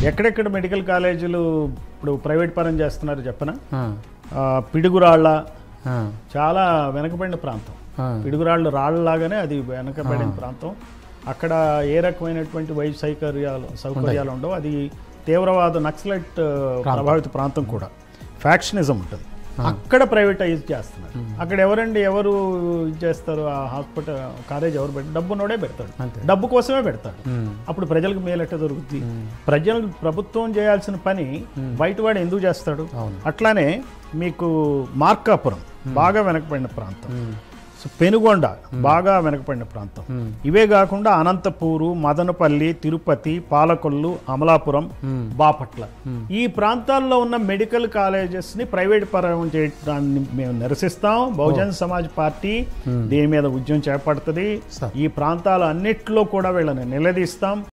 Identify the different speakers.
Speaker 1: ఎక్కడెక్కడ మెడికల్ కాలేజీలు ఇప్పుడు ప్రైవేట్ పరం చేస్తున్నారు చెప్పనా? పిడుగురాళ్ళ చాలా వెనకబడిన ప్రాంతం. పిడుగురాళ్ళు రాళ్ళలాగానే అది వెనకబడిన ప్రాంతం. అక్కడ ఏ రకమైనటువంటి వైద్య సౌకర్యాలు ఉండవు. అది తీవ్రవాద నక్సలైట్ ప్రభావిత ప్రాంతం కూడా. ఫ్యాక్షనిజం ఉంటుంది. అక్కడ ప్రైవేటైజ్ చేస్తున్నారు. అక్కడ ఎవరు ఇది చేస్తారు? ఆ హాస్పిటల్ కాలేజ్ ఎవరు పెడతారు? డబ్బునోడే పెడతాడు, డబ్బు కోసమే పెడతాడు. అప్పుడు ప్రజలకు మేలెట్ట దొరుకుతుంది? ప్రభుత్వం చేయాల్సిన పని బయటవాడు ఎందుకు చేస్తాడు? అట్లానే మీకు మార్కాపురం బాగా వెనకబడిన ప్రాంతం, పెనుగొండ బాగా వెనకబడిన ప్రాంతం. ఇవే కాకుండా అనంతపూరు, మదనపల్లి, తిరుపతి, పాలకొల్లు, అమలాపురం, బాపట్ల ఈ ప్రాంతాల్లో ఉన్న మెడికల్ కాలేజెస్ ని ప్రైవేట్ పరం చేయడాన్ని మేము నిరసిస్తాం. బహుజన్ సమాజ్ పార్టీ దీని మీద ఉద్యమం చేపడుతుంది. ఈ ప్రాంతాల అన్నిట్లో కూడా వీళ్ళని నిలదీస్తాం.